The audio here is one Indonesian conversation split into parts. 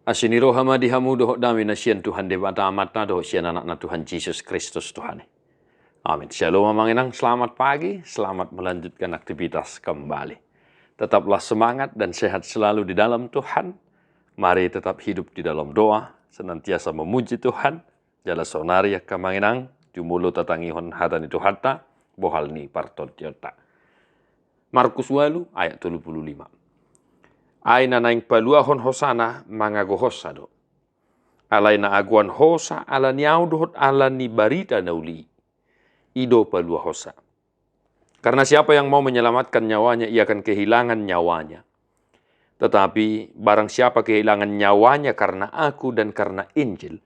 Asini roh hamadi hamu doh dami nasian Tuhan debata amatna doh sian anak Tuhan Yesus Kristus Tuhan. Amin. Shalom manginang, selamat pagi, selamat melanjutkan aktivitas kembali. Tetaplah semangat dan sehat selalu di dalam Tuhan. Mari tetap hidup di dalam doa, senantiasa memuji Tuhan. Jala sonaria kamanginang, jumulo tatangihon hatani Tuhatta, bohal ni partot yota. Markus walu ayat 35. Aina naing paluahon hosana mangago hosado. Alaina aguan hosa ala niaudot ala ni barita nauli. Ido palua hosa. Karena siapa yang mau menyelamatkan nyawanya, ia akan kehilangan nyawanya. Tetapi barang siapa kehilangan nyawanya karena aku dan karena Injil,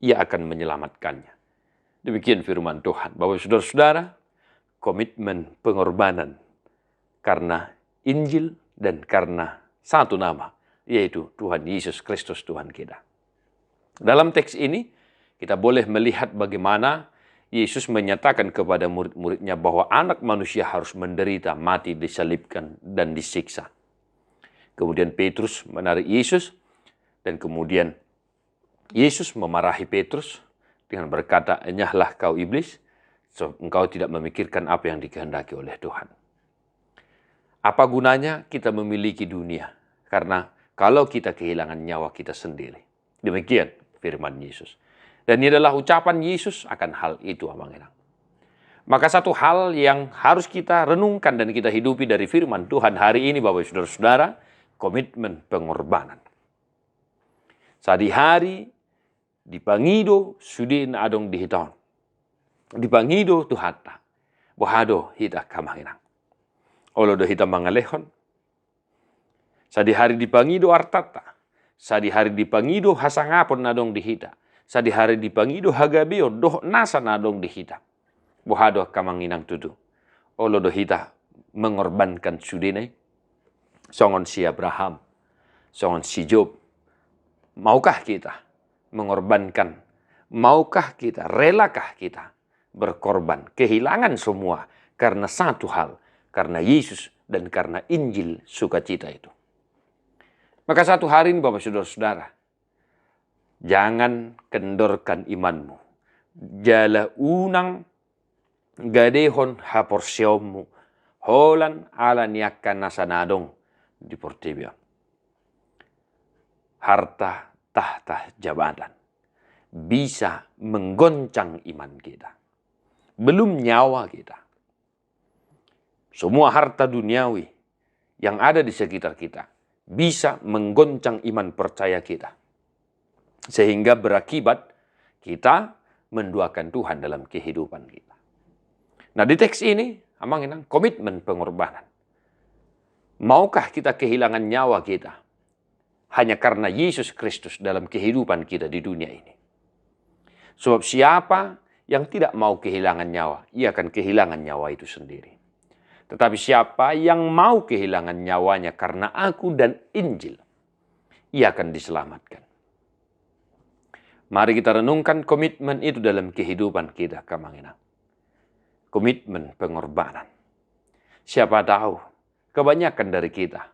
ia akan menyelamatkannya. Demikian firman Tuhan. Bapak saudara-saudara, komitmen pengorbanan karena Injil dan karena satu nama, yaitu Tuhan Yesus Kristus Tuhan kita. Dalam teks ini, kita boleh melihat bagaimana Yesus menyatakan kepada murid-muridnya bahwa anak manusia harus menderita, mati, disalibkan, dan disiksa. Kemudian Petrus menarik Yesus, dan kemudian Yesus memarahi Petrus dengan berkata, "Enyahlah kau iblis, sebab engkau tidak memikirkan apa yang dikehendaki oleh Tuhan." Apa gunanya kita memiliki dunia? Karena kalau kita kehilangan nyawa kita sendiri. Demikian firman Yesus. Dan ini adalah ucapan Yesus akan hal itu, amanginang. Maka satu hal yang harus kita renungkan dan kita hidupi dari firman Tuhan hari ini, Bapak saudara-saudara, komitmen pengorbanan. Sadi hari di pangido sudin adong dihiton. Di pangido tuhata. Bohado hita kamanginang. Olo do hita mangalehon. Sadi hari di pangido artata. Sadi hari di pangido hasangapon nadong dihita. Sadi hari di pangido hagabio doh nasa nadong dihita. Bohado kamanginang tudu. Olo do hita mengorbankan sudine. Songon si Abraham. Songon si Job. Maukah kita mengorbankan? Maukah kita? Relakah kita berkorban? Kehilangan semua karena satu hal. Karena Yesus dan karena Injil sukacita itu. Maka satu hari ini Bapak saudara-saudara, jangan kendorkan imanmu. Jala unang gadehon haporsiommu. Holan ala niakan nasanadong di portibia. Harta, tahta, jabatan bisa menggoncang iman kita. Belum nyawa kita. Semua harta duniawi yang ada di sekitar kita bisa menggoncang iman percaya kita. Sehingga berakibat kita menduakan Tuhan dalam kehidupan kita. Nah di teks ini, amanginang komitmen pengorbanan. Maukah kita kehilangan nyawa kita hanya karena Yesus Kristus dalam kehidupan kita di dunia ini? Sebab siapa yang tidak mau kehilangan nyawa, ia akan kehilangan nyawa itu sendiri. Tetapi siapa yang mau kehilangan nyawanya karena aku dan Injil, ia akan diselamatkan. Mari kita renungkan komitmen itu dalam kehidupan kita, kamanginang. Komitmen pengorbanan. Siapa tahu, kebanyakan dari kita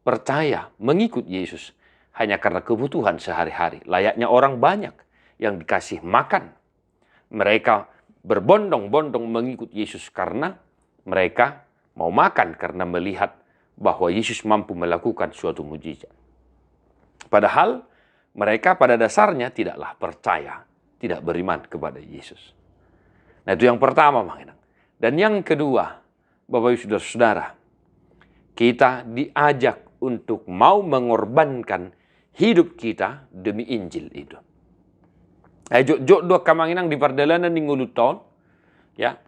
percaya mengikut Yesus hanya karena kebutuhan sehari-hari. Layaknya orang banyak yang dikasih makan. Mereka berbondong-bondong mengikut Yesus karena mereka mau makan karena melihat bahwa Yesus mampu melakukan suatu mujizat. Padahal mereka pada dasarnya tidaklah percaya, tidak beriman kepada Yesus. Nah itu yang pertama, manginang. Dan yang kedua, Bapak Ibu saudara-saudara, kita diajak untuk mau mengorbankan hidup kita demi Injil itu. Jok dua kamanginang di pardalanan di nguluton, ya.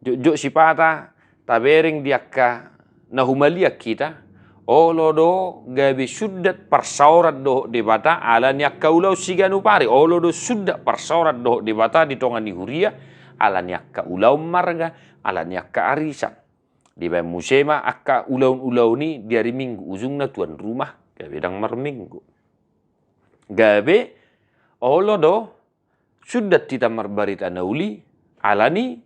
Jok sipata tabering diakka nahumalia kita, olo do gabi suddat parsaurat do debata ala niakka ulau siganu pari, olo do suddat parsaurat do debata di tongan huria ala niakka ulau marga, ala niakka arisan. Di bayi musema akka ulau-ulau ni di hari Minggu ujungnya tuan rumah gabi dang marminggu. Gabi olo do suddat kita marbarita nauli ala ni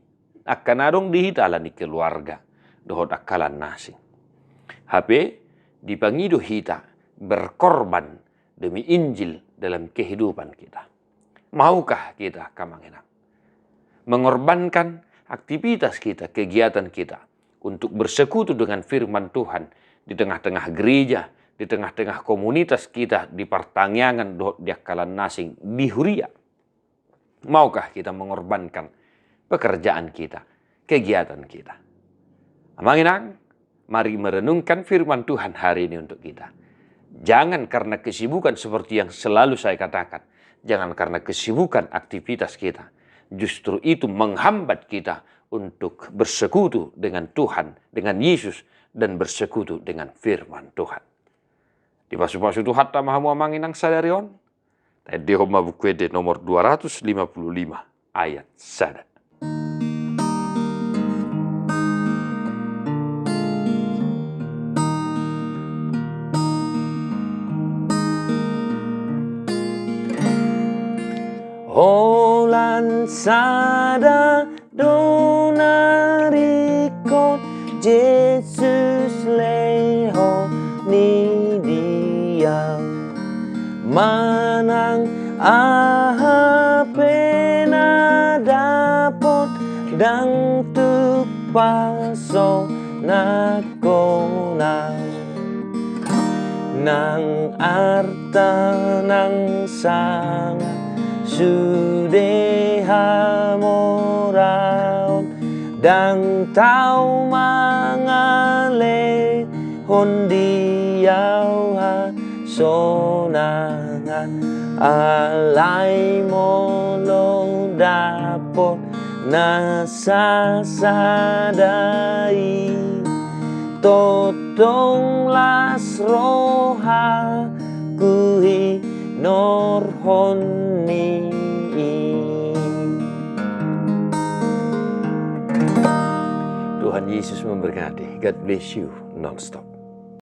akan adong dihita ala ni keluarga dohot akalan nasi. HP dipangido hita berkorban demi Injil dalam kehidupan kita. Maukah kita kamanginang mengorbankan aktivitas kita, kegiatan kita untuk bersekutu dengan firman Tuhan di tengah-tengah gereja, di tengah-tengah komunitas kita, di pertanian, di akalan nasing, di huria. Maukah kita mengorbankan pekerjaan kita, kegiatan kita? Amanginang, mari merenungkan firman Tuhan hari ini untuk kita. Jangan karena kesibukan seperti yang selalu saya katakan. Jangan karena kesibukan aktivitas kita. Justru itu menghambat kita untuk bersekutu dengan Tuhan, dengan Yesus, dan bersekutu dengan firman Tuhan. Di pasu-pasu Tuhan tamahamu amanginang sadarion. Di Homa Bukwede nomor 255 ayat 1. Holan sada donarikot Jesus leho ni dia manang aha pena dapot dang tu paso nakona nang arta nang sanga sudeha moraon dang tau mangale hondiau ha sonangan alai molo dapot nasasadai totong las roha kuhi norhoni. Tuhan Yesus memberkati. God bless you non-stop.